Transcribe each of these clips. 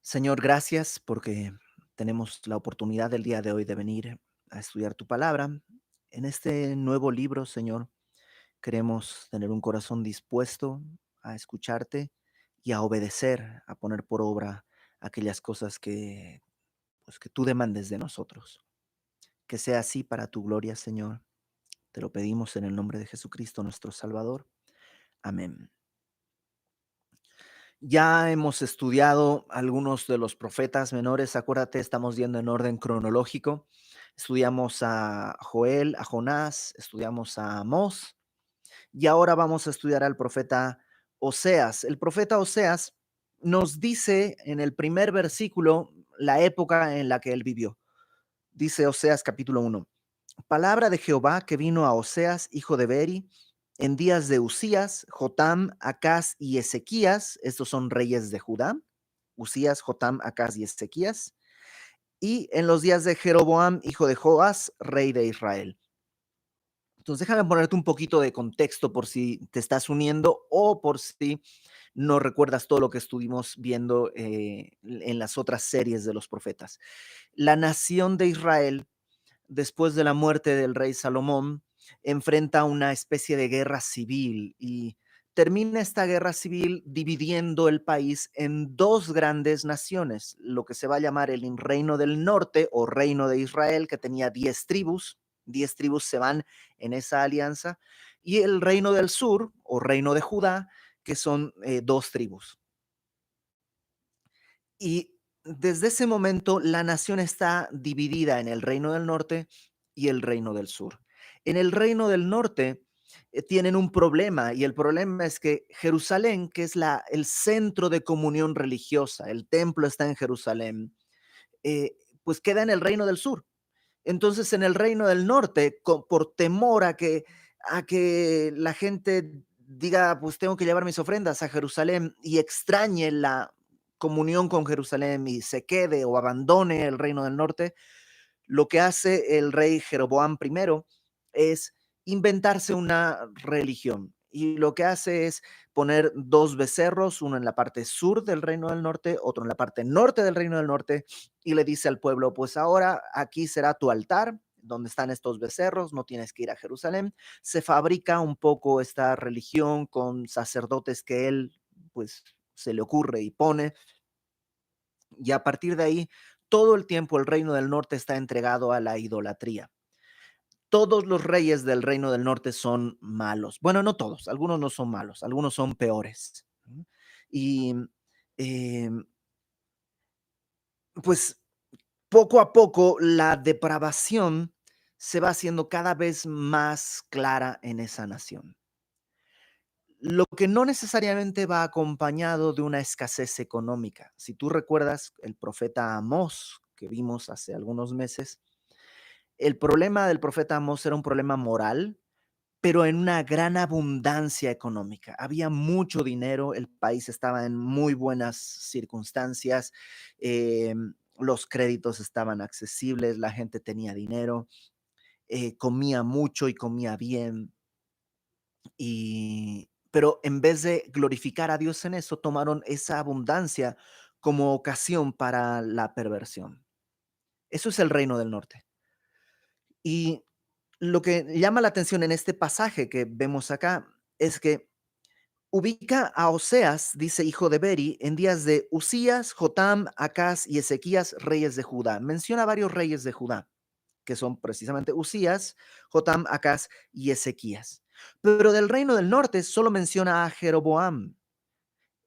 Señor, gracias porque tenemos la oportunidad del día de hoy de venir a estudiar tu palabra. En este nuevo libro, Señor, queremos tener un corazón dispuesto a escucharte y a obedecer, a poner por obra aquellas cosas que tú demandes de nosotros. Que sea así para tu gloria, Señor. Te lo pedimos en el nombre de Jesucristo, nuestro Salvador. Amén. Ya hemos estudiado algunos de los profetas menores, acuérdate, estamos yendo en orden cronológico. Estudiamos a Joel, a Jonás, estudiamos a Amós y ahora vamos a estudiar al profeta Oseas. El profeta Oseas nos dice en el primer versículo la época en la que él vivió. Dice Oseas capítulo 1. Palabra de Jehová que vino a Oseas, hijo de Beri, en días de Usías, Jotam, Acaz y Ezequías. Estos son reyes de Judá. Usías, Jotam, Acaz y Ezequías. Y en los días de Jeroboam, hijo de Joás, rey de Israel. Entonces déjame ponerte un poquito de contexto por si te estás uniendo o por si no recuerdas todo lo que estuvimos viendo en las otras series de los profetas. La nación de Israel, después de la muerte del rey Salomón, enfrenta una especie de guerra civil y termina esta guerra civil dividiendo el país en dos grandes naciones, lo que se va a llamar el reino del norte o reino de Israel, que tenía 10 tribus. 10 tribus se van en esa alianza, y el reino del sur o reino de Judá, que son dos tribus. Y desde ese momento la nación está dividida en el reino del norte y el reino del sur. En el reino del norte tienen un problema, y el problema es que Jerusalén, que es el centro de comunión religiosa, el templo está en Jerusalén, pues queda en el reino del sur. Entonces en el reino del norte, por temor a que la gente diga, pues tengo que llevar mis ofrendas a Jerusalén y extrañe la comunión con Jerusalén y se quede o abandone el reino del norte, lo que hace el rey Jeroboam primero es inventarse una religión. Y lo que hace es poner dos becerros, uno en la parte sur del reino del norte, otro en la parte norte del reino del norte, y le dice al pueblo, pues ahora aquí será tu altar, donde están estos becerros, no tienes que ir a Jerusalén. Se fabrica un poco esta religión con sacerdotes que él, pues, se le ocurre y pone, y a partir de ahí, todo el tiempo el reino del norte está entregado a la idolatría. Todos los reyes del reino del norte son malos. Bueno, no todos, algunos no son malos, algunos son peores. Y eh, pues poco a poco la depravación se va haciendo cada vez más clara en esa nación. Lo que no necesariamente va acompañado de una escasez económica. Si tú recuerdas el profeta Amós que vimos hace algunos meses, el problema del profeta Amós era un problema moral, pero en una gran abundancia económica. Había mucho dinero, el país estaba en muy buenas circunstancias, los créditos estaban accesibles, la gente tenía dinero, comía mucho y comía bien. Pero en vez de glorificar a Dios en eso, tomaron esa abundancia como ocasión para la perversión. Eso es el reino del norte. Y lo que llama la atención en este pasaje que vemos acá es que ubica a Oseas, dice hijo de Beri, en días de Usías, Jotam, Acaz y Ezequías, reyes de Judá. Menciona varios reyes de Judá, que son precisamente Usías, Jotam, Acaz y Ezequías. Pero del reino del norte solo menciona a Jeroboam.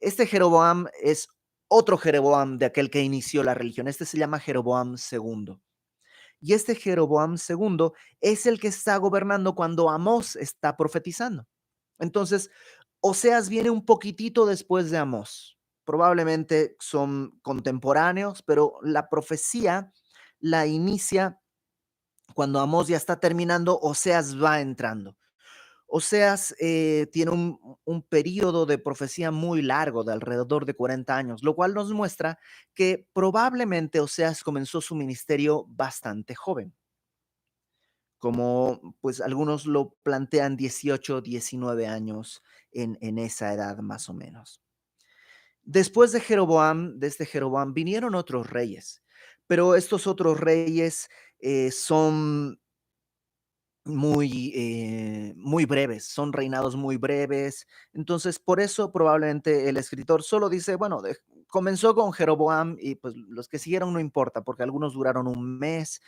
Este Jeroboam es otro Jeroboam de aquel que inició la religión. Este se llama Jeroboam segundo. Y este Jeroboam segundo es el que está gobernando cuando Amós está profetizando. Entonces, Oseas viene un poquitito después de Amós. Probablemente son contemporáneos, pero la profecía la inicia cuando Amós ya está terminando, Oseas va entrando. Oseas tiene un periodo de profecía muy largo, de alrededor de 40 años, lo cual nos muestra que probablemente Oseas comenzó su ministerio bastante joven, como pues algunos lo plantean 18, 19 años en esa edad más o menos. Después de este Jeroboam, vinieron otros reyes, pero estos otros reyes son muy breves, son reinados muy breves. Entonces, por eso probablemente el escritor solo dice, bueno, comenzó con Jeroboam y pues los que siguieron no importa, porque algunos duraron un mes.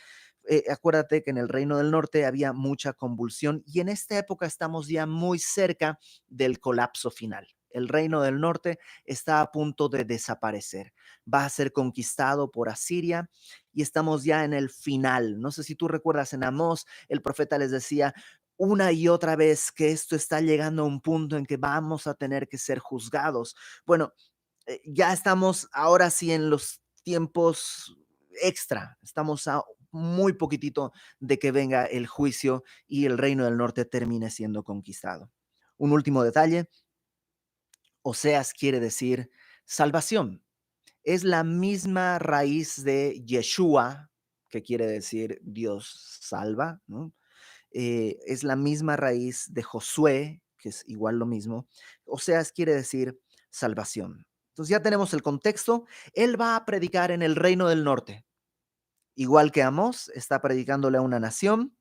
Acuérdate que en el Reino del Norte había mucha convulsión y en esta época estamos ya muy cerca del colapso final. El Reino del Norte está a punto de desaparecer. Va a ser conquistado por Asiria y estamos ya en el final. No sé si tú recuerdas en Amós, el profeta les decía una y otra vez que esto está llegando a un punto en que vamos a tener que ser juzgados. Bueno, ya estamos ahora sí en los tiempos extra. Estamos a muy poquitito de que venga el juicio y el reino del norte termine siendo conquistado. Un último detalle, Oseas quiere decir salvación. Es la misma raíz de Yeshua, que quiere decir Dios salva, ¿no? Es la misma raíz de Josué, que es igual lo mismo. Oseas quiere decir salvación. Entonces ya tenemos el contexto. Él va a predicar en el reino del norte, igual que Amós, está predicándole a una nación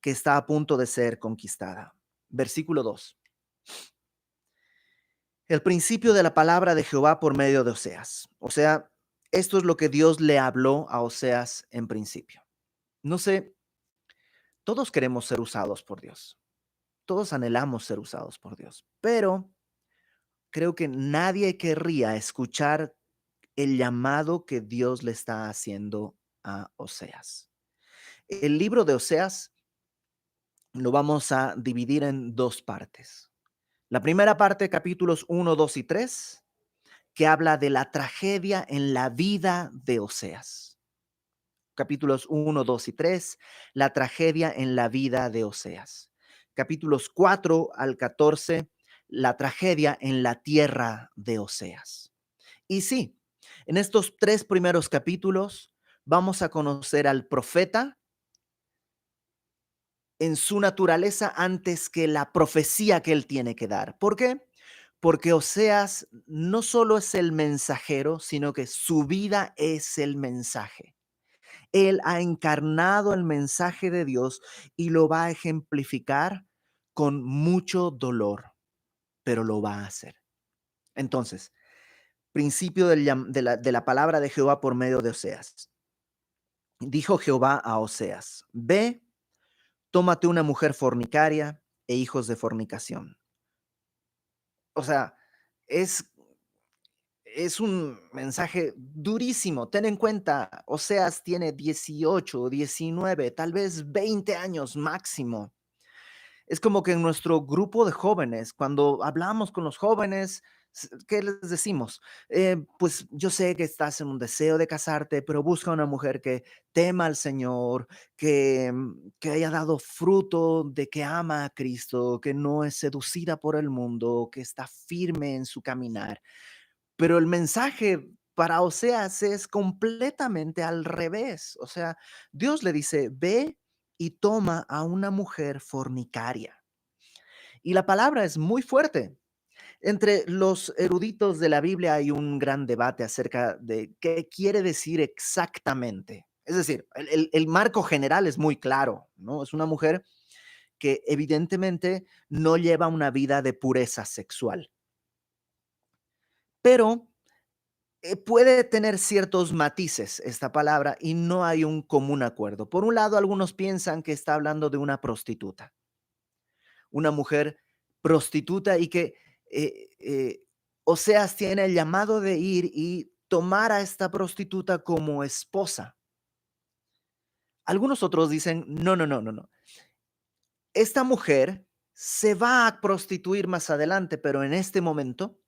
que está a punto de ser conquistada. Versículo 2. El principio de la palabra de Jehová por medio de Oseas. O sea, esto es lo que Dios le habló a Oseas en principio. No sé, todos queremos ser usados por Dios. Todos anhelamos ser usados por Dios, pero creo que nadie querría escuchar el llamado que Dios le está haciendo a Oseas. El libro de Oseas lo vamos a dividir en dos partes. La primera parte, capítulos 1, 2 y 3, que habla de la tragedia en la vida de Oseas. Capítulos 1, 2 y 3, la tragedia en la vida de Oseas. Capítulos 4 al 14, la tragedia en la tierra de Oseas. Y sí, en estos tres primeros capítulos vamos a conocer al profeta en su naturaleza antes que la profecía que él tiene que dar. ¿Por qué? Porque Oseas no solo es el mensajero, sino que su vida es el mensaje. Él ha encarnado el mensaje de Dios y lo va a ejemplificar con mucho dolor, pero lo va a hacer. Entonces, principio de la palabra de Jehová por medio de Oseas. Dijo Jehová a Oseas, ve, tómate una mujer fornicaria e hijos de fornicación. O sea, es es un mensaje durísimo. Ten en cuenta, Oseas tiene 18, 19, tal vez 20 años máximo. Es como que en nuestro grupo de jóvenes, cuando hablamos con los jóvenes, ¿qué les decimos? Pues yo sé que estás en un deseo de casarte, pero busca una mujer que tema al Señor, que haya dado fruto de que ama a Cristo, que no es seducida por el mundo, que está firme en su caminar. Pero el mensaje para Oseas es completamente al revés. O sea, Dios le dice, ve y toma a una mujer fornicaria. Y la palabra es muy fuerte. Entre los eruditos de la Biblia hay un gran debate acerca de qué quiere decir exactamente. Es decir, el marco general es muy claro, ¿no? Es una mujer que evidentemente no lleva una vida de pureza sexual. Pero puede tener ciertos matices esta palabra y no hay un común acuerdo. Por un lado, algunos piensan que está hablando de una mujer prostituta y que Oseas tiene el llamado de ir y tomar a esta prostituta como esposa. Algunos otros dicen, no, no, no, no, no. Esta mujer se va a prostituir más adelante, pero en este momento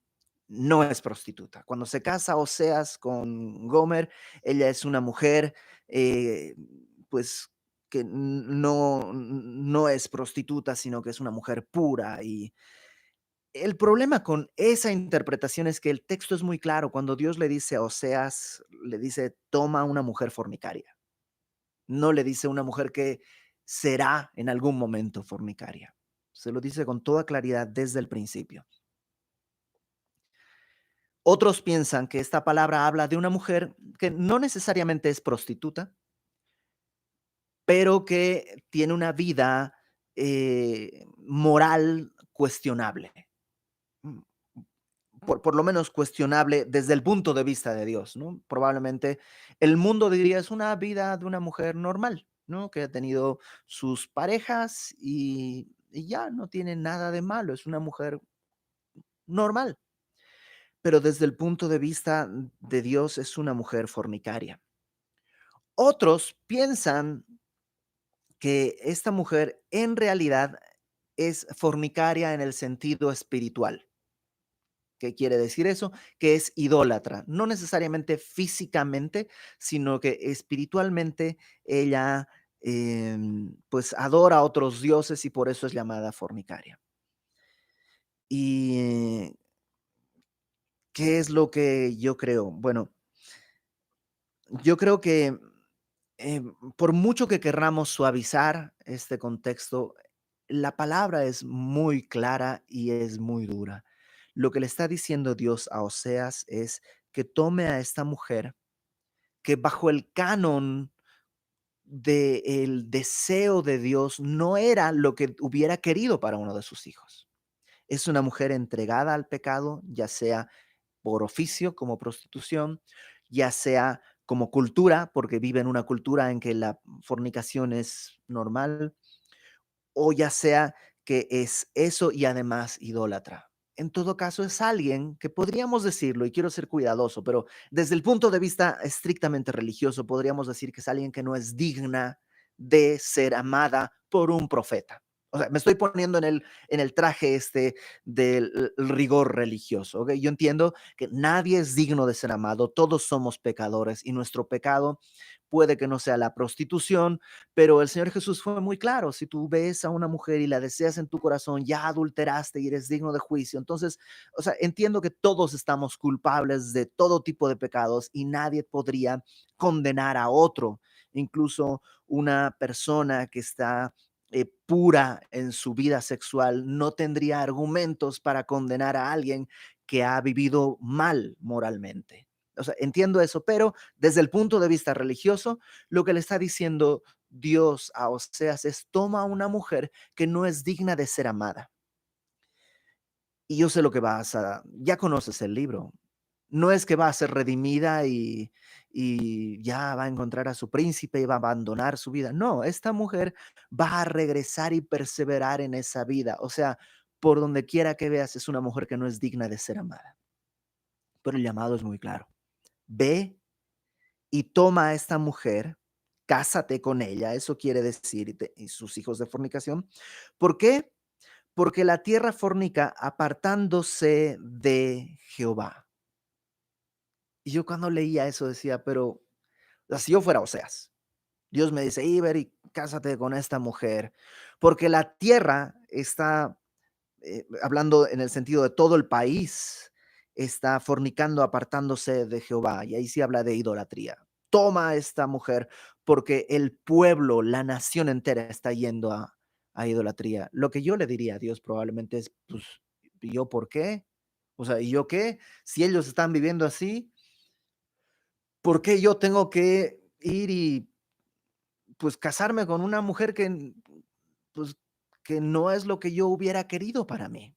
no es prostituta. Cuando se casa Oseas con Gomer, ella es una mujer, eh, pues, que no es prostituta, sino que es una mujer pura. Y el problema con esa interpretación es que el texto es muy claro. Cuando Dios le dice a Oseas, le dice, toma una mujer fornicaria. No le dice una mujer que será en algún momento fornicaria. Se lo dice con toda claridad desde el principio. Otros piensan que esta palabra habla de una mujer que no necesariamente es prostituta, pero que tiene una vida moral cuestionable. Mm, por lo menos cuestionable desde el punto de vista de Dios, ¿no? Probablemente el mundo diría es una vida de una mujer normal, ¿no? Que ha tenido sus parejas y ya no tiene nada de malo, es una mujer normal, pero desde el punto de vista de Dios es una mujer fornicaria. Otros piensan que esta mujer en realidad es fornicaria en el sentido espiritual. ¿Qué quiere decir eso? Que es idólatra, no necesariamente físicamente, sino que espiritualmente ella pues adora a otros dioses y por eso es llamada fornicaria. ¿Y qué es lo que yo creo? Bueno, yo creo que eh, por mucho que querramos suavizar este contexto, la palabra es muy clara y es muy dura. Lo que le está diciendo Dios a Oseas es que tome a esta mujer que bajo el canon del deseo de Dios no era lo que hubiera querido para uno de sus hijos. Es una mujer entregada al pecado, ya sea por oficio como prostitución, ya sea como cultura, porque vive en una cultura en que la fornicación es normal, o ya sea que es eso y además idólatra. En todo caso, es alguien que podríamos decirlo, y quiero ser cuidadoso, pero desde el punto de vista estrictamente religioso, podríamos decir que es alguien que no es digna de ser amada por un profeta. O sea, me estoy poniendo en el traje este del rigor religioso. ¿Ok? Yo entiendo que nadie es digno de ser amado, todos somos pecadores y nuestro pecado puede que no sea la prostitución, pero el Señor Jesús fue muy claro, si tú ves a una mujer y la deseas en tu corazón, ya adulteraste y eres digno de juicio. Entonces, o sea, entiendo que todos estamos culpables de todo tipo de pecados y nadie podría condenar a otro, incluso una persona que está pura en su vida sexual no tendría argumentos para condenar a alguien que ha vivido mal moralmente. O sea, entiendo eso, pero desde el punto de vista religioso, lo que le está diciendo Dios a Oseas es toma a una mujer que no es digna de ser amada. Y yo sé lo que vas a, ya conoces el libro. No es que va a ser redimida y ya va a encontrar a su príncipe y va a abandonar su vida. No, esta mujer va a regresar y perseverar en esa vida. O sea, por donde quiera que veas, es una mujer que no es digna de ser amada. Pero el llamado es muy claro. Ve y toma a esta mujer, cásate con ella, eso quiere decir, y sus hijos de fornicación. ¿Por qué? Porque la tierra fornica apartándose de Jehová. Y yo cuando leía eso decía, pero o sea, si yo fuera Oseas, Dios me dice, Iber, y cásate con esta mujer, porque la tierra está, hablando en el sentido de todo el país, está fornicando, apartándose de Jehová. Y ahí sí habla de idolatría. Toma a esta mujer porque el pueblo, la nación entera está yendo a idolatría. Lo que yo le diría a Dios probablemente es, pues, ¿y yo por qué? O sea, ¿y yo qué? Si ellos están viviendo así, ¿por qué yo tengo que ir y pues casarme con una mujer que, pues, que no es lo que yo hubiera querido para mí?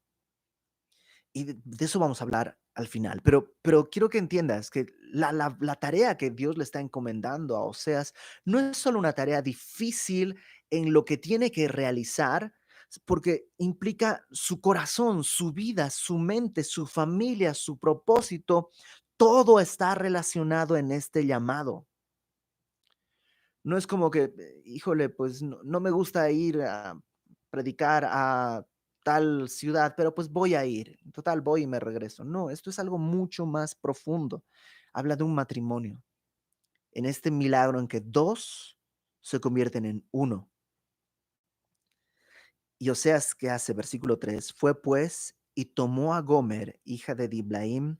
Y de eso vamos a hablar al final, pero quiero que entiendas que la tarea que Dios le está encomendando a Oseas no es solo una tarea difícil en lo que tiene que realizar, porque implica su corazón, su vida, su mente, su familia, su propósito, todo está relacionado en este llamado. No es como que, híjole, pues no me gusta ir a predicar a tal ciudad, pero pues voy a ir. Total, voy y me regreso. No, esto es algo mucho más profundo. Habla de un matrimonio, en este milagro en que dos se convierten en uno. Y Oseas, ¿qué hace? Versículo 3. Fue pues y tomó a Gomer, hija de Diblaim,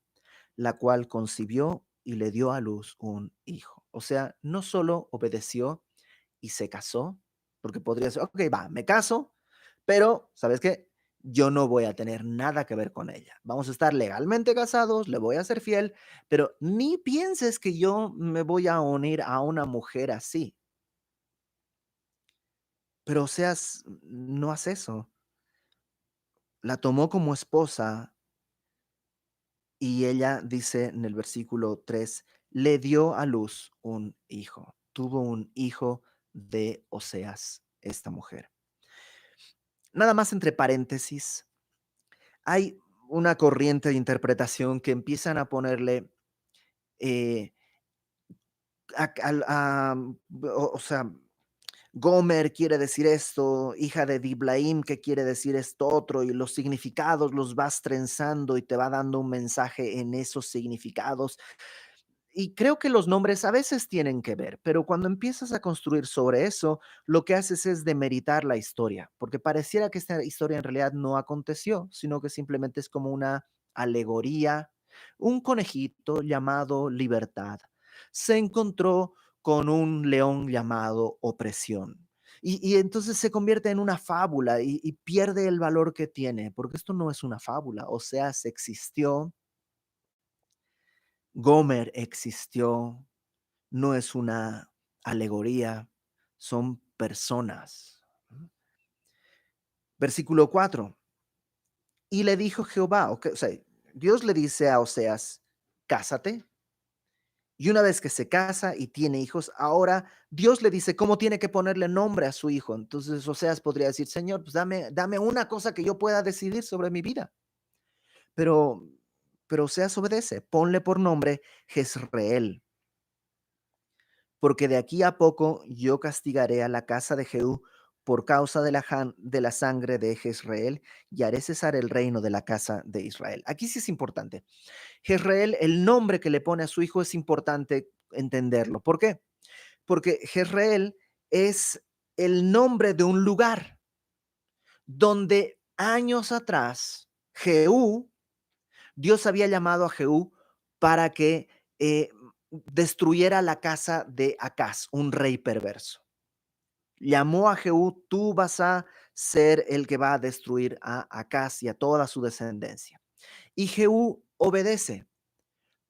la cual concibió y le dio a luz un hijo. O sea, no solo obedeció y se casó, porque podría ser, ok, va, me caso, pero, ¿sabes qué? yo no voy a tener nada que ver con ella. Vamos a estar legalmente casados, le voy a ser fiel, pero ni pienses que yo me voy a unir a una mujer así. Pero Oseas no hace eso. La tomó como esposa y ella dice en el versículo 3, le dio a luz un hijo. Tuvo un hijo de Oseas, esta mujer. Nada más entre paréntesis, hay una corriente de interpretación que empiezan a ponerle, eh, o sea, Gomer quiere decir esto, hija de Diblaim, que quiere decir esto otro, y los significados los vas trenzando y te va dando un mensaje en esos significados. Y creo que los nombres a veces tienen que ver, pero cuando empiezas a construir sobre eso, lo que haces es demeritar la historia, porque pareciera que esta historia en realidad no aconteció, sino que simplemente es como una alegoría. Un conejito llamado libertad se encontró con un león llamado opresión. Y entonces se convierte en una fábula y pierde el valor que tiene, porque esto no es una fábula, o sea, se existió, Gomer existió, no es una alegoría, son personas. Versículo 4. Y le dijo Jehová, o sea, Dios le dice a Oseas, cásate. Y una vez que se casa y tiene hijos, ahora Dios le dice cómo tiene que ponerle nombre a su hijo. Entonces Oseas podría decir, Señor, pues dame una cosa que yo pueda decidir sobre mi vida. Pero, pero Oseas obedece, ponle por nombre Jezreel, porque de aquí a poco yo castigaré a la casa de Jehú por causa de la sangre de Jezreel y haré cesar el reino de la casa de Israel. Aquí sí es importante. Jezreel, el nombre que le pone a su hijo es importante entenderlo. ¿Por qué? Porque Jezreel es el nombre de un lugar donde años atrás Jehú, Dios había llamado a Jehú para que destruyera la casa de Acaz, un rey perverso. Llamó a Jehú, tú vas a ser el que va a destruir a Acaz y a toda su descendencia. Y Jehú obedece,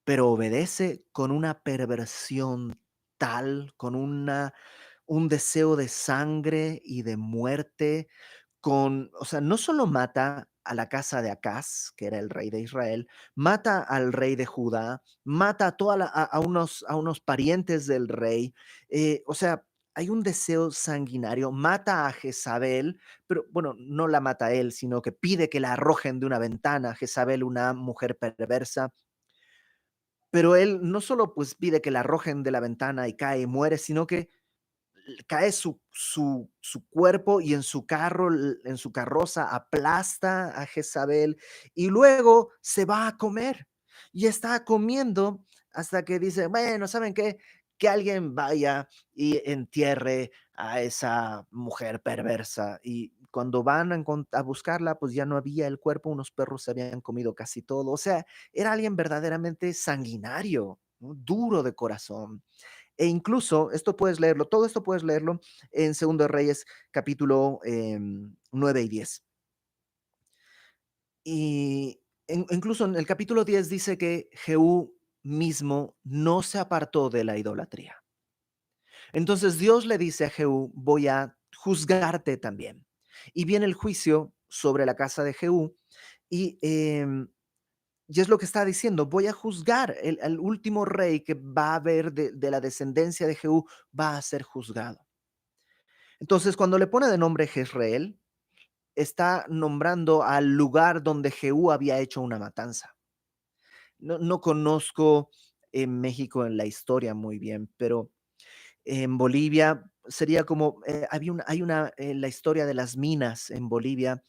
pero obedece con una perversión tal, con un deseo de sangre y de muerte, o sea, no solo mata a la casa de Acaz, que era el rey de Israel, mata al rey de Judá, mata a, a unos parientes del rey, o sea, hay un deseo sanguinario, mata a Jezabel, pero bueno, no la mata a él, sino que pide que la arrojen de una ventana, Jezabel, una mujer perversa, pero él no solo pues pide que la arrojen de la ventana y cae y muere, sino que cae su cuerpo y en su carro, en su carroza, aplasta a Jezabel y luego se va a comer. Y está comiendo hasta que dice, bueno, ¿saben qué? Que alguien vaya y entierre a esa mujer perversa. Y cuando van a buscarla, pues ya no había el cuerpo, unos perros se habían comido casi todo. O sea, era alguien verdaderamente sanguinario, ¿no? Duro de corazón. E incluso, esto puedes leerlo, todo esto puedes leerlo en Segundo de Reyes, capítulo 9 y 10. Y incluso en el capítulo 10 dice que Jehú mismo no se apartó de la idolatría. Entonces Dios le dice a Jehú, voy a juzgarte también. Y viene el juicio sobre la casa de Jehú y, y es lo que está diciendo, voy a juzgar, el último rey que va a haber de la descendencia de Jehú va a ser juzgado. Entonces, cuando le pone de nombre Jezreel, está nombrando al lugar donde Jehú había hecho una matanza. No conozco en México en la historia muy bien, pero en Bolivia sería como, hay una, la historia de las minas en Bolivia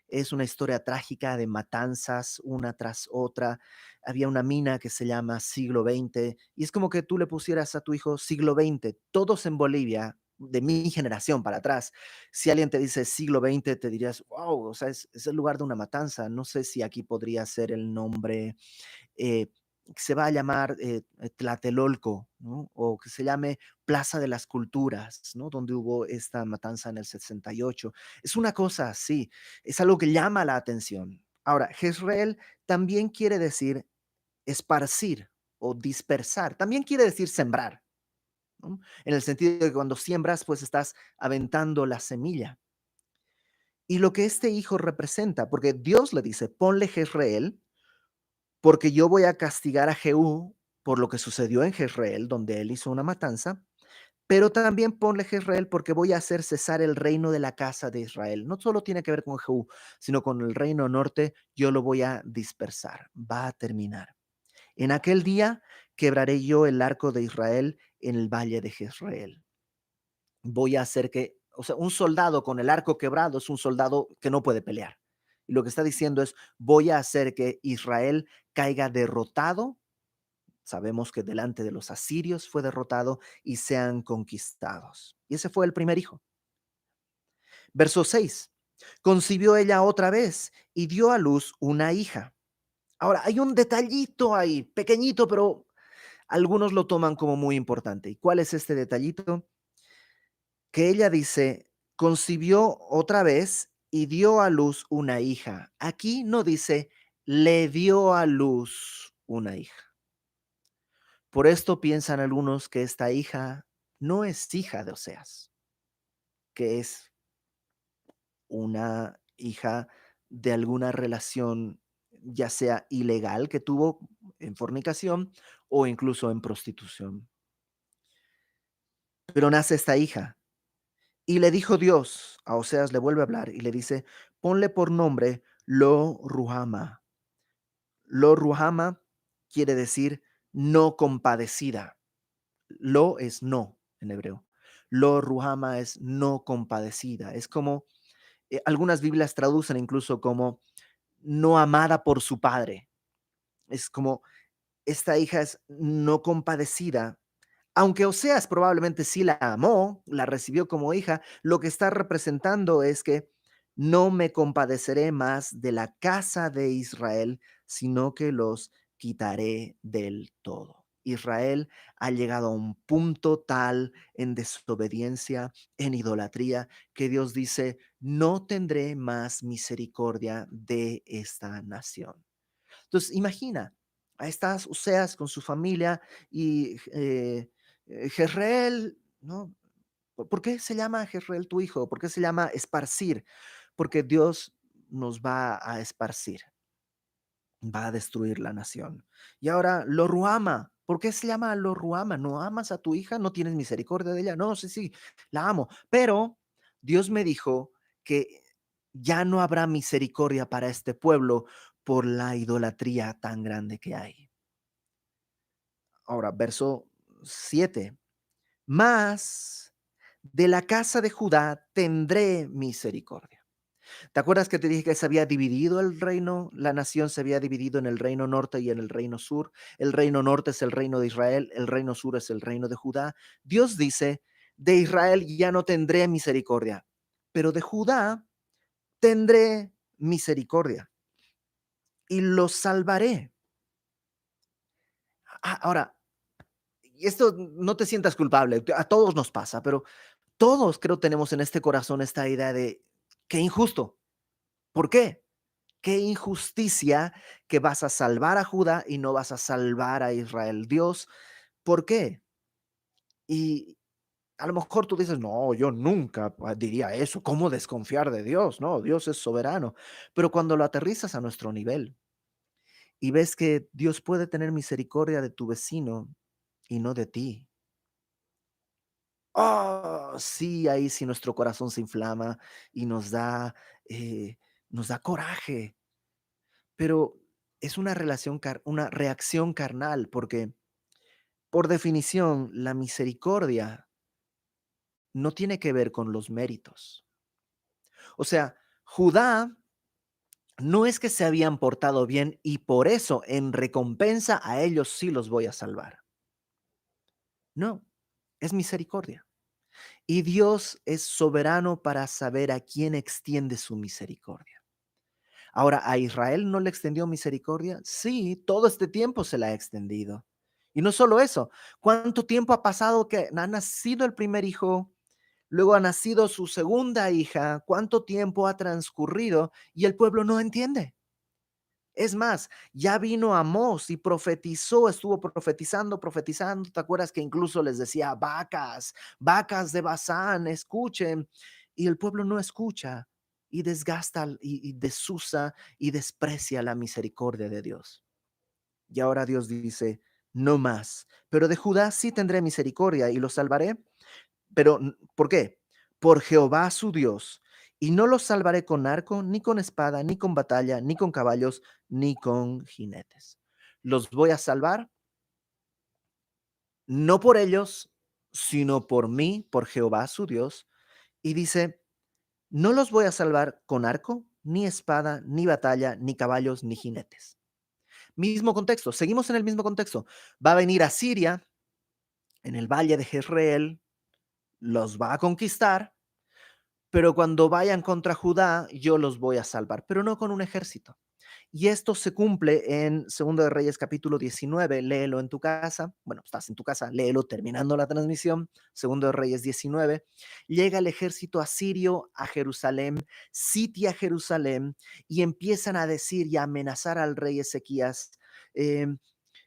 es una historia trágica de matanzas una tras otra. Había una mina que se llama Siglo XX y es como que tú le pusieras a tu hijo Siglo XX, todos en Bolivia, de mi generación para atrás. Si alguien te dice siglo XX, te dirías, wow, o sea, es el lugar de una matanza. No sé si aquí podría ser el nombre, eh, que se va a llamar Tlatelolco, ¿no? O que se llame Plaza de las Culturas, ¿no? Donde hubo esta matanza en el 68. Es una cosa así, es algo que llama la atención. Ahora, Jezreel también quiere decir esparcir o dispersar, también quiere decir sembrar, ¿no? En el sentido de que cuando siembras, pues estás aventando la semilla. Y lo que este hijo representa, porque Dios le dice, ponle Jezreel, porque yo voy a castigar a Jehú por lo que sucedió en Jezreel, donde él hizo una matanza, pero también ponle Jezreel porque voy a hacer cesar el reino de la casa de Israel. No solo tiene que ver con Jehú, sino con el reino norte, yo lo voy a dispersar, va a terminar. En aquel día quebraré yo el arco de Israel en el valle de Jezreel. Voy a hacer que, o sea, un soldado con el arco quebrado es un soldado que no puede pelear. Y lo que está diciendo es, voy a hacer que Israel caiga derrotado. Sabemos que delante de los asirios fue derrotado y sean conquistados. Y ese fue el primer hijo. Verso 6. Concibió ella otra vez y dio a luz una hija. Ahora, hay un detallito ahí, pequeñito, pero algunos lo toman como muy importante. ¿Y cuál es este detallito? Que ella dice, concibió otra vez y dio a luz una hija. Aquí no dice, le dio a luz una hija. Por esto piensan algunos que esta hija no es hija de Oseas, que es una hija de alguna relación, ya sea ilegal que tuvo en fornicación o incluso en prostitución. Pero nace esta hija y le dijo Dios, a Oseas le vuelve a hablar y le dice, ponle por nombre Lo Ruhama. Lo Ruhama quiere decir no compadecida. Lo es no en hebreo. Lo Ruhama es no compadecida. Es como, algunas Biblias traducen incluso como no amada por su padre. Es como, esta hija es no compadecida. Aunque Oseas probablemente sí la amó, la recibió como hija, lo que está representando es que no me compadeceré más de la casa de Israel, sino que los quitaré del todo. Israel ha llegado a un punto tal en desobediencia, en idolatría, que Dios dice, no tendré más misericordia de esta nación. Entonces, imagina, a estas Oseas con su familia y Jezreel, ¿no? ¿Por qué se llama Jezreel tu hijo? ¿Por qué se llama esparcir? Porque Dios nos va a esparcir, va a destruir la nación. Y ahora, lo ruama. ¿Por qué se llama lo ruama? ¿No amas a tu hija? ¿No tienes misericordia de ella? No, sí, sí, la amo. Pero Dios me dijo que ya no habrá misericordia para este pueblo por la idolatría tan grande que hay. Ahora, verso 7. Más de la casa de Judá tendré misericordia. ¿Te acuerdas que te dije que se había dividido el reino? La nación se había dividido en el reino norte y en el reino sur. El reino norte es el reino de Israel, el reino sur es el reino de Judá. Dios dice, de Israel ya no tendré misericordia, pero de Judá tendré misericordia y los salvaré. Ahora, y esto no te sientas culpable, a todos nos pasa, pero todos creo tenemos en este corazón esta idea de qué injusto. ¿Por qué? Qué injusticia que vas a salvar a Judá y no vas a salvar a Israel. Dios, ¿por qué? Y a lo mejor tú dices, no, yo nunca diría eso. ¿Cómo desconfiar de Dios? No, Dios es soberano. Pero cuando lo aterrizas a nuestro nivel y ves que Dios puede tener misericordia de tu vecino y no de ti. Oh, sí, ahí sí nuestro corazón se inflama y nos da coraje, pero es una una reacción carnal, porque por definición la misericordia no tiene que ver con los méritos. O sea, Judá no es que se habían portado bien y por eso en recompensa a ellos sí los voy a salvar. No, es misericordia. Y Dios es soberano para saber a quién extiende su misericordia. Ahora, ¿a Israel no le extendió misericordia? Sí, todo este tiempo se la ha extendido. Y no solo eso, ¿cuánto tiempo ha pasado que ha nacido el primer hijo? Luego ha nacido su segunda hija. ¿Cuánto tiempo ha transcurrido? Y el pueblo no entiende. Es más, ya vino Amós y profetizó, estuvo profetizando, profetizando. ¿Te acuerdas que incluso les decía, vacas, vacas de Basán, escuchen? Y el pueblo no escucha y desgasta y desusa y desprecia la misericordia de Dios. Y ahora Dios dice, no más, pero de Judá sí tendré misericordia y lo salvaré. Pero, ¿por qué? Por Jehová su Dios. Y no los salvaré con arco, ni con espada, ni con batalla, ni con caballos, ni con jinetes. Los voy a salvar, no por ellos, sino por mí, por Jehová su Dios. Y dice, no los voy a salvar con arco, ni espada, ni batalla, ni caballos, ni jinetes. Mismo contexto, seguimos en el mismo contexto. Va a venir a Siria, en el valle de Jezreel, los va a conquistar, pero cuando vayan contra Judá, yo los voy a salvar, pero no con un ejército. Y esto se cumple en Segundo de Reyes capítulo 19, léelo en tu casa, bueno, estás en tu casa, léelo terminando la transmisión, Segundo de Reyes 19, llega el ejército asirio a Jerusalén, sitia Jerusalén y empiezan a decir y a amenazar al rey Ezequías, eh,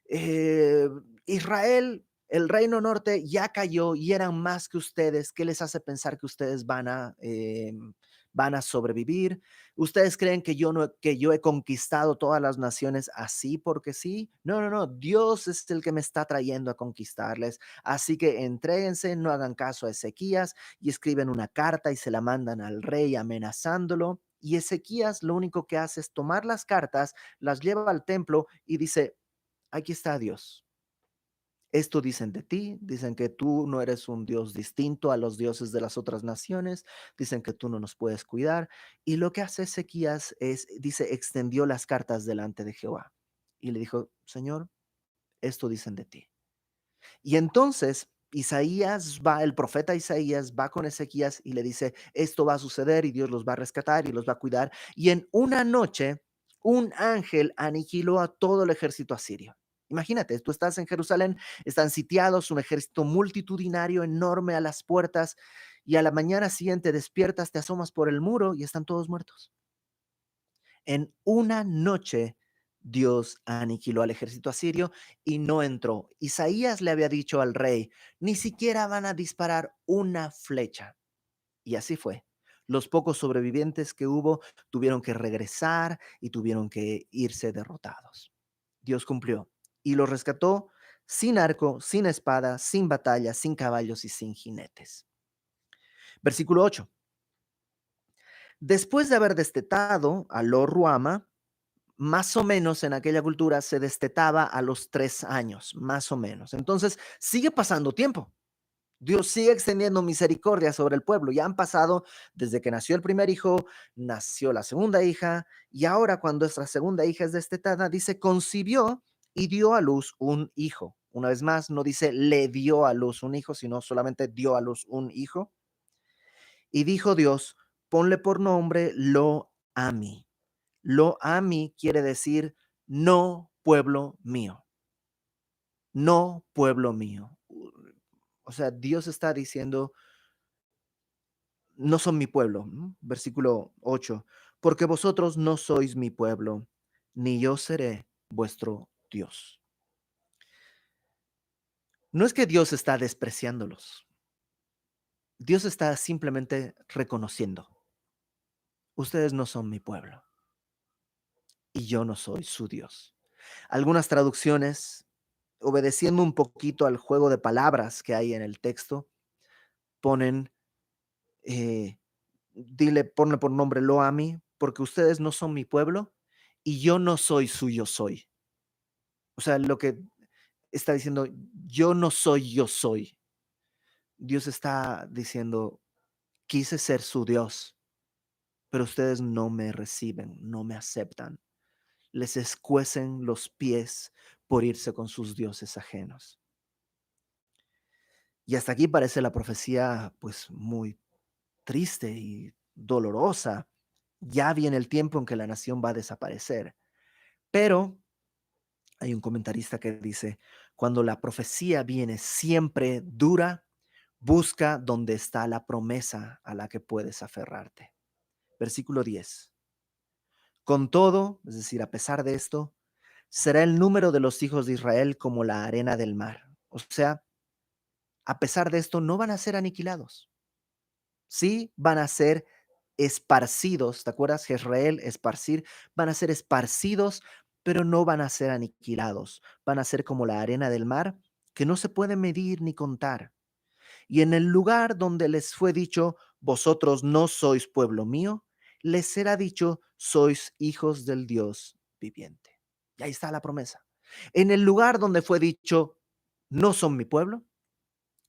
eh, Israel, el reino norte ya cayó y eran más que ustedes. ¿Qué les hace pensar que ustedes van a sobrevivir? ¿Ustedes creen que yo, no, que yo he conquistado todas las naciones así porque sí? No, no, no. Dios es el que me está trayendo a conquistarles. Así que entréguense, no hagan caso a Ezequías y escriben una carta y se la mandan al rey amenazándolo. Y Ezequías lo único que hace es tomar las cartas, las lleva al templo y dice, aquí está Dios. Esto dicen de ti, dicen que tú no eres un Dios distinto a los dioses de las otras naciones, dicen que tú no nos puedes cuidar. Y lo que hace Ezequías es, dice, extendió las cartas delante de Jehová y le dijo, Señor, esto dicen de ti. Y entonces Isaías va, el profeta Isaías va con Ezequías y le dice, esto va a suceder y Dios los va a rescatar y los va a cuidar. Y en una noche, un ángel aniquiló a todo el ejército asirio. Imagínate, tú estás en Jerusalén, están sitiados, un ejército multitudinario enorme a las puertas y a la mañana siguiente despiertas, te asomas por el muro y están todos muertos. En una noche Dios aniquiló al ejército asirio y no entró. Isaías le había dicho al rey, ni siquiera van a disparar una flecha. Y así fue. Los pocos sobrevivientes que hubo tuvieron que regresar y tuvieron que irse derrotados. Dios cumplió y los rescató sin arco, sin espada, sin batalla, sin caballos y sin jinetes. Versículo 8. Después de haber destetado a Lo Ruama, más o menos en aquella cultura se destetaba a los 3 años, más o menos. Entonces, sigue pasando tiempo. Dios sigue extendiendo misericordia sobre el pueblo. Ya han pasado desde que nació el primer hijo, nació la segunda hija, y ahora cuando esta segunda hija es destetada, dice, concibió y dio a luz un hijo. Una vez más, no dice le dio a luz un hijo, sino solamente dio a luz un hijo. Y dijo Dios, ponle por nombre Lo Ami. Lo Ami quiere decir no pueblo mío, no pueblo mío. O sea, Dios está diciendo, no son mi pueblo. Versículo 8, porque vosotros no sois mi pueblo, ni yo seré vuestro Dios. No es que Dios está despreciándolos, Dios está simplemente reconociendo, ustedes no son mi pueblo y yo no soy su Dios. Algunas traducciones, obedeciendo un poquito al juego de palabras que hay en el texto, ponen, eh, ponle por nombre Lo Ami, porque ustedes no son mi pueblo y yo no soy suyo soy. O sea, lo que está diciendo, yo no soy yo soy. Dios está diciendo, quise ser su Dios, pero ustedes no me reciben, no me aceptan. Les escuecen los pies por irse con sus dioses ajenos. Y hasta aquí parece la profecía pues muy triste y dolorosa. Ya viene el tiempo en que la nación va a desaparecer. Pero hay un comentarista que dice, cuando la profecía viene siempre dura, busca donde está la promesa a la que puedes aferrarte. Versículo 10. Con todo, es decir, a pesar de esto, será el número de los hijos de Israel como la arena del mar. O sea, a pesar de esto, no van a ser aniquilados. Sí, van a ser esparcidos. ¿Te acuerdas? Jezreel, esparcir. Van a ser esparcidos, pero no van a ser aniquilados. Van a ser como la arena del mar, que no se puede medir ni contar. Y en el lugar donde les fue dicho, vosotros no sois pueblo mío, les será dicho, sois hijos del Dios viviente. Y ahí está la promesa. En el lugar donde fue dicho, no son mi pueblo,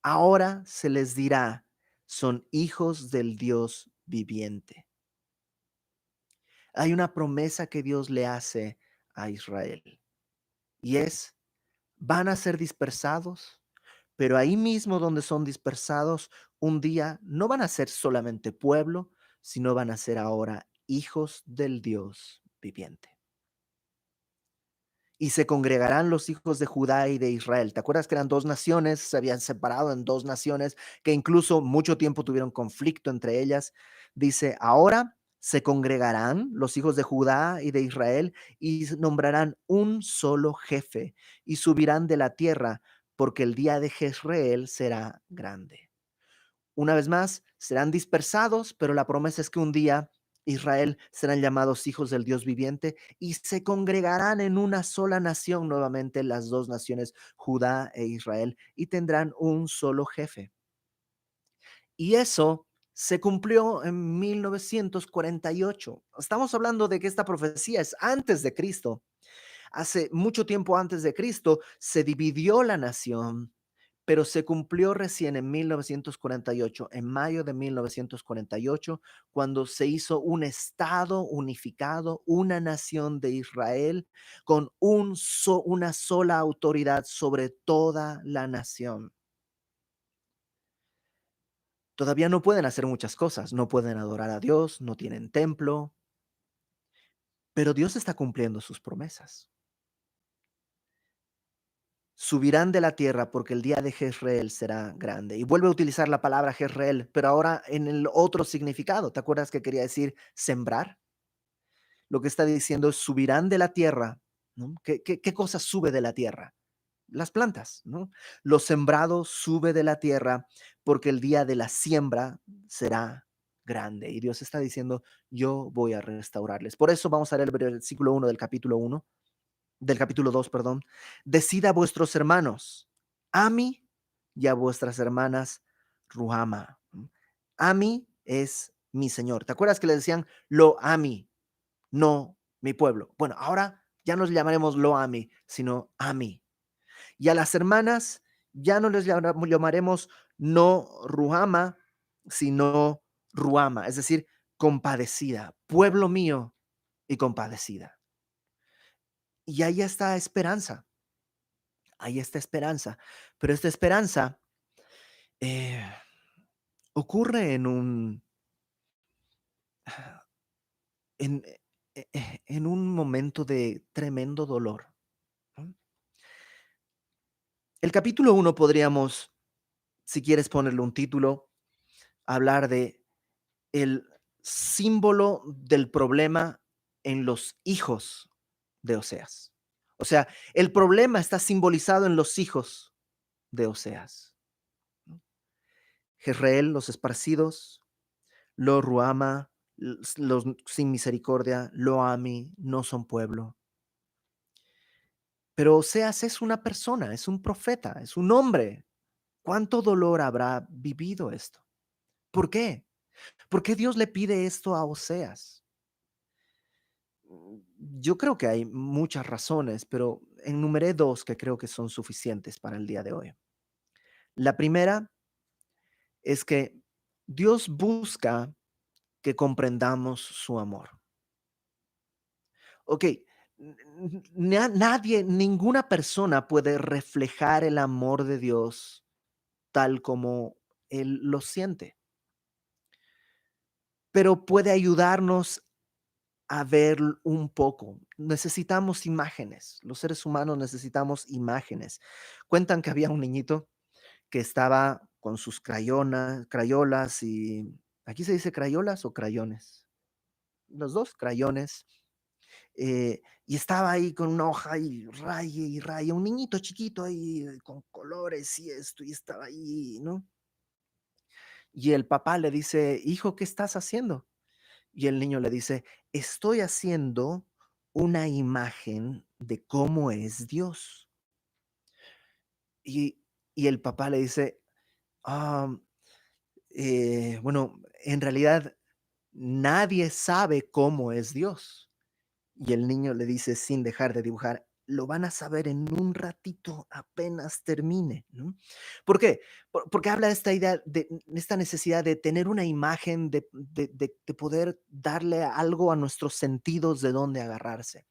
ahora se les dirá, son hijos del Dios viviente. Hay una promesa que Dios le hace a Israel y es, van a ser dispersados, pero ahí mismo donde son dispersados, un día no van a ser solamente pueblo, sino van a ser ahora hijos del Dios viviente. Y se congregarán los hijos de Judá y de Israel. ¿Te acuerdas que eran dos naciones? Se habían separado en dos naciones que incluso mucho tiempo tuvieron conflicto entre ellas. Dice, ahora se congregarán los hijos de Judá y de Israel y nombrarán un solo jefe y subirán de la tierra porque el día de Jezreel será grande. Una vez más, serán dispersados, pero la promesa es que un día Israel serán llamados hijos del Dios viviente y se congregarán en una sola nación nuevamente las dos naciones, Judá e Israel, y tendrán un solo jefe. Y eso se cumplió en 1948. Estamos hablando de que esta profecía es antes de Cristo. Hace mucho tiempo antes de Cristo se dividió la nación, pero se cumplió recién en 1948, en mayo de 1948, cuando se hizo un estado unificado, una nación de Israel con una sola autoridad sobre toda la nación. Todavía no pueden hacer muchas cosas, no pueden adorar a Dios, no tienen templo, pero Dios está cumpliendo sus promesas. Subirán de la tierra porque el día de Jezreel será grande. Y vuelve a utilizar la palabra Jezreel, pero ahora en el otro significado. ¿Te acuerdas que quería decir sembrar? Lo que está diciendo es subirán de la tierra, ¿no? ¿Qué cosa sube de la tierra? Las plantas, ¿no? Lo sembrado sube de la tierra porque el día de la siembra será grande. Y Dios está diciendo, yo voy a restaurarles. Por eso vamos a leer el versículo 1 del capítulo 1 del capítulo 2, perdón. Decid a vuestros hermanos, Ami, y a vuestras hermanas, Ruhama. Ami es mi Señor. ¿Te acuerdas que le decían lo Ami, no mi pueblo? Bueno, ahora ya no les llamaremos lo Ami, sino Ami. Y a las hermanas ya no les llamaremos no Ruhama, sino Ruama, es decir, compadecida, pueblo mío y compadecida. Y ahí está esperanza. Hay esta esperanza, pero esta esperanza eh, ocurre en, en un momento de tremendo dolor, ¿no? El capítulo 1 podríamos, si quieres ponerle un título, hablar de el símbolo del problema en los hijos de Oseas. O sea, el problema está simbolizado en los hijos de Oseas, ¿no? Jezreel, los esparcidos, lo Ruama, los sin misericordia, lo Ami, no son pueblo. Pero Oseas es una persona, es un profeta, es un hombre. ¿Cuánto dolor habrá vivido esto? ¿Por qué? ¿Por qué Dios le pide esto a Oseas? Yo creo que hay muchas razones, pero enumeré dos que creo que son suficientes para el día de hoy. La primera es que Dios busca que comprendamos su amor. Ok, nadie, ninguna persona puede reflejar el amor de Dios tal como Él lo siente, pero puede ayudarnos a ver un poco. Necesitamos imágenes. Los seres humanos necesitamos imágenes. Cuentan que había un niñito que estaba con sus crayolas y ¿aquí se dice crayolas o crayones? Los 2 crayones, y estaba ahí con una hoja y raye, un niñito chiquito ahí con colores y esto, y estaba ahí, ¿no? Y el papá le dice: "Hijo, ¿qué estás haciendo?". Y el niño le dice: "Estoy haciendo una imagen de cómo es Dios". Y y el papá le dice: "Am, bueno, en realidad nadie sabe cómo es Dios". Y el niño le dice sin dejar de dibujar: "Lo van a saber en un ratito, apenas termine", ¿no? ¿Por qué? Porque habla de esta idea de esta necesidad de tener una imagen, de poder darle algo a nuestros sentidos de dónde agarrarse.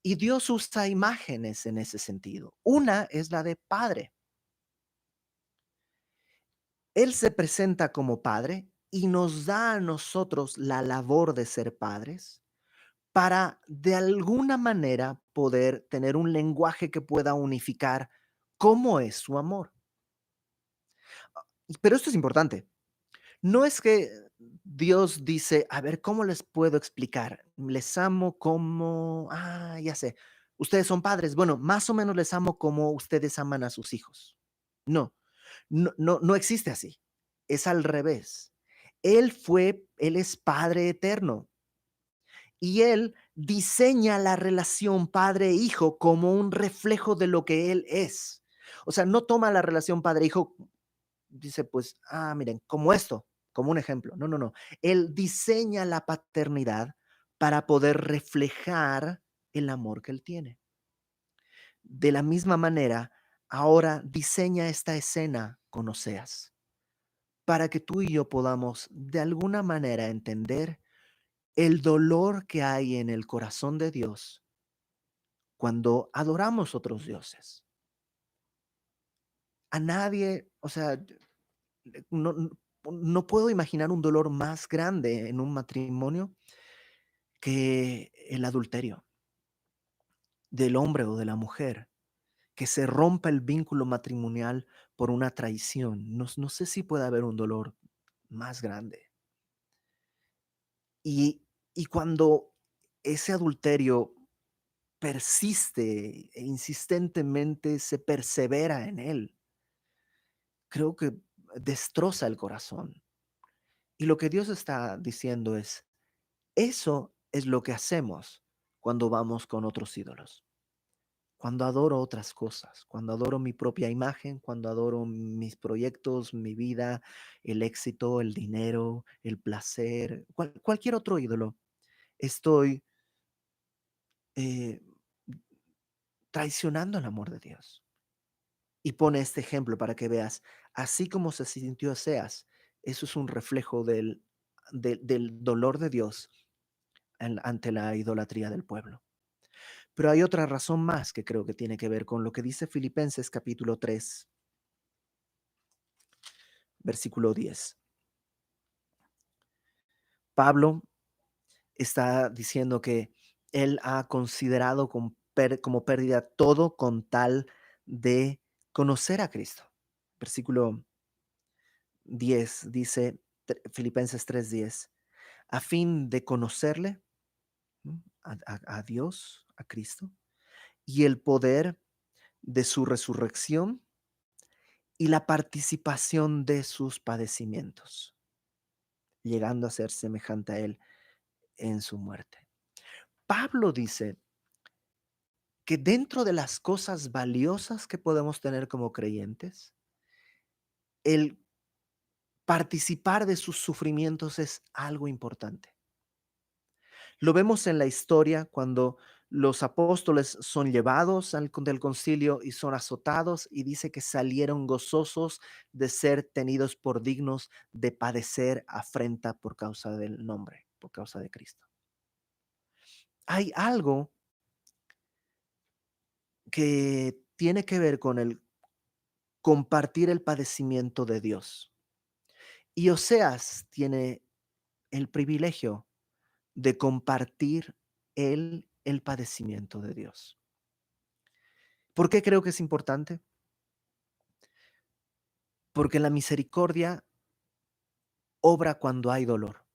Y Dios usa imágenes en ese sentido. Una es la de padre. Él se presenta como padre y nos da a nosotros la labor de ser padres para, de alguna manera, poder tener un lenguaje que pueda unificar cómo es su amor. Pero esto es importante. No es que Dios dice: "A ver, ¿cómo les puedo explicar? Les amo como, ya sé, ustedes son padres, bueno, más o menos les amo como ustedes aman a sus hijos". No, no existe así. Es al revés. Él es Padre eterno. Y él diseña la relación padre-hijo como un reflejo de lo que él es. O sea, no toma la relación padre-hijo, dice, pues, miren, como esto, como un ejemplo. No, no, no. Él diseña la paternidad para poder reflejar el amor que él tiene. De la misma manera, ahora diseña esta escena con Oseas, para que tú y yo podamos de alguna manera entender el dolor que hay en el corazón de Dios cuando adoramos otros dioses. A nadie, o sea, no, no puedo imaginar un dolor más grande en un matrimonio que el adulterio del hombre o de la mujer, que se rompa el vínculo matrimonial por una traición. No sé si puede haber un dolor más grande. Y, y cuando ese adulterio persiste e insistentemente se persevera en él, creo que destroza el corazón. Y lo que Dios está diciendo es, eso es lo que hacemos cuando vamos con otros ídolos, cuando adoro otras cosas, cuando adoro mi propia imagen, cuando adoro mis proyectos, mi vida, el éxito, el dinero, el placer, cualquier otro ídolo. Estoy eh, traicionando el amor de Dios. Y pone este ejemplo para que veas, así como se sintió Oseas, eso es un reflejo del dolor de Dios ante la idolatría del pueblo. Pero hay otra razón más que creo que tiene que ver con lo que dice Filipenses capítulo 3, versículo 10. Pablo está diciendo que él ha considerado como pérdida todo con tal de conocer a Cristo. Versículo 10 dice, Filipenses 3:10, a fin de conocerle, ¿no? A Dios, a Cristo, y el poder de su resurrección y la participación de sus padecimientos, llegando a ser semejante a él en su muerte. Pablo dice que dentro de las cosas valiosas que podemos tener como creyentes, el participar de sus sufrimientos es algo importante. Lo vemos en la historia cuando los apóstoles son llevados del concilio y son azotados y dice que salieron gozosos de ser tenidos por dignos de padecer afrenta por causa del nombre, por causa de Cristo. Hay algo que tiene que ver con el compartir el padecimiento de Dios. Y Oseas tiene el privilegio de compartir el padecimiento de Dios. ¿Por qué creo que es importante? Porque la misericordia obra cuando hay dolor.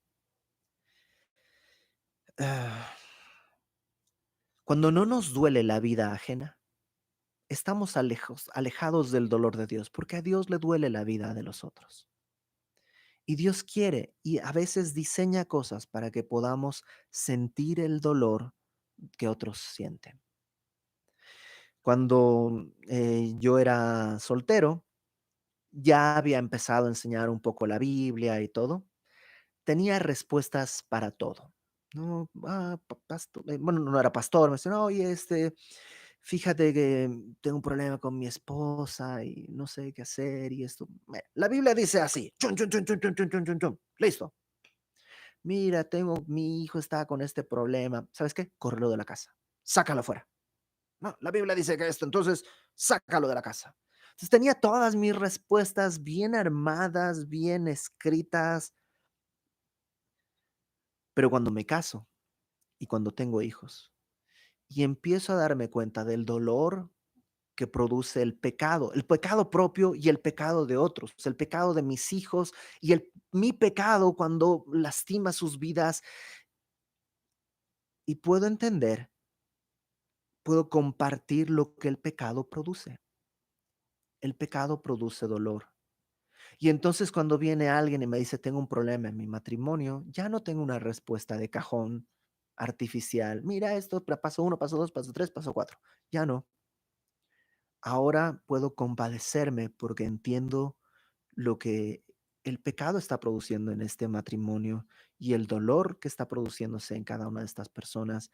Ah, Cuando no nos duele la vida ajena, estamos alejados del dolor de Dios, porque a Dios le duele la vida de los otros. Y Dios quiere y a veces diseña cosas para que podamos sentir el dolor que otros sienten. Cuando yo era soltero, ya había empezado a enseñar un poco la Biblia y todo. Tenía respuestas para todo. No, bueno, no era pastor, me decía, oye, fíjate que tengo un problema con mi esposa y no sé qué hacer y esto. La Biblia dice así, chun, chun, chun, chun, chun, chun, chun, chun, chun, listo. Mira, mi hijo está con este problema. ¿Sabes qué? Córrelo de la casa. Sácalo fuera. No, la Biblia dice que esto, entonces sácalo de la casa. Entonces tenía todas mis respuestas bien armadas, bien escritas, pero cuando me caso y cuando tengo hijos y empiezo a darme cuenta del dolor que produce el pecado propio y el pecado de otros, el pecado de mis hijos y mi pecado cuando lastima sus vidas, y puedo entender, puedo compartir lo que el pecado produce. El pecado produce dolor. Y entonces cuando viene alguien y me dice, tengo un problema en mi matrimonio, ya no tengo una respuesta de cajón artificial. Mira esto, paso uno, paso dos, paso tres, paso cuatro. Ya no. Ahora puedo compadecerme porque entiendo lo que el pecado está produciendo en este matrimonio y el dolor que está produciéndose en cada una de estas personas.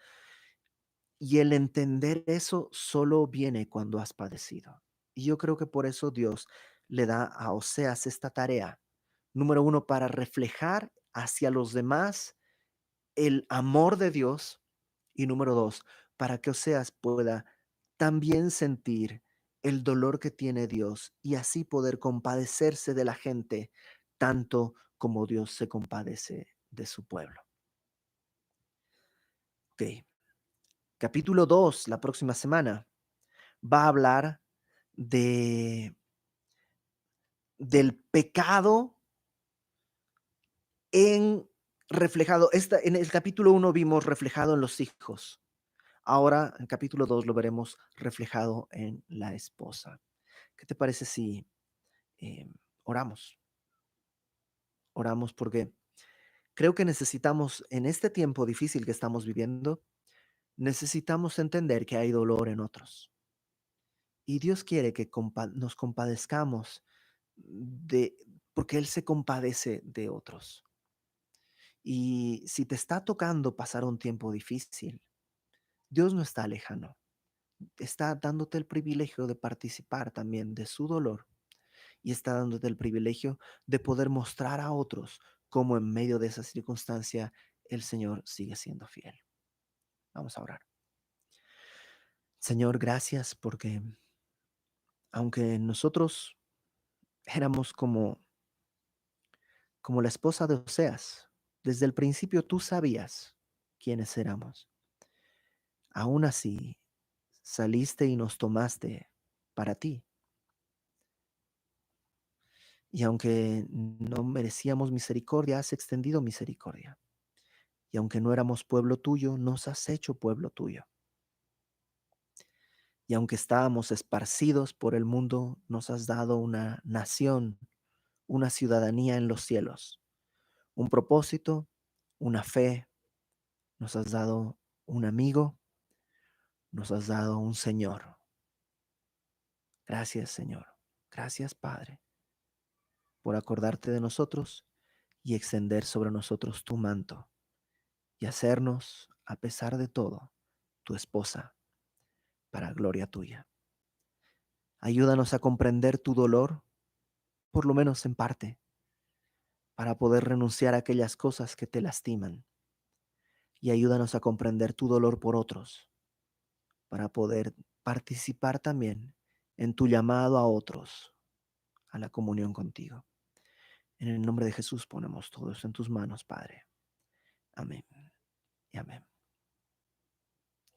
Y el entender eso solo viene cuando has padecido. Y yo creo que por eso Dios le da a Oseas esta tarea. Número uno, para reflejar hacia los demás el amor de Dios. Y número dos, para que Oseas pueda también sentir el dolor que tiene Dios y así poder compadecerse de la gente tanto como Dios se compadece de su pueblo. Ok, capítulo 2 la próxima semana va a hablar de, del pecado en reflejado. En el capítulo uno vimos reflejado en los hijos. Ahora, en capítulo 2 lo veremos reflejado en la esposa. ¿Qué te parece si oramos? Oramos porque creo que necesitamos, en este tiempo difícil que estamos viviendo, necesitamos entender que hay dolor en otros. Y Dios quiere que nos compadezcamos de, porque Él se compadece de otros. Y si te está tocando pasar un tiempo difícil, Dios no está lejano. Está dándote el privilegio de participar también de su dolor y está dándote el privilegio de poder mostrar a otros cómo en medio de esa circunstancia el Señor sigue siendo fiel. Vamos a orar. Señor, gracias porque aunque nosotros éramos como la esposa de Oseas, desde el principio tú sabías quiénes éramos. Aún así, saliste y nos tomaste para ti. Y aunque no merecíamos misericordia, has extendido misericordia. Y aunque no éramos pueblo tuyo, nos has hecho pueblo tuyo. Y aunque estábamos esparcidos por el mundo, nos has dado una nación, una ciudadanía en los cielos, un propósito, una fe, nos has dado un amigo, nos has dado un Señor. Gracias, Señor. Gracias, Padre, por acordarte de nosotros y extender sobre nosotros tu manto y hacernos, a pesar de todo, tu esposa, para gloria tuya. Ayúdanos a comprender tu dolor, por lo menos en parte, para poder renunciar a aquellas cosas que te lastiman. Y ayúdanos a comprender tu dolor por otros, para poder participar también en tu llamado a otros, a la comunión contigo. En el nombre de Jesús ponemos todo esto en tus manos, Padre. Amén. y amén.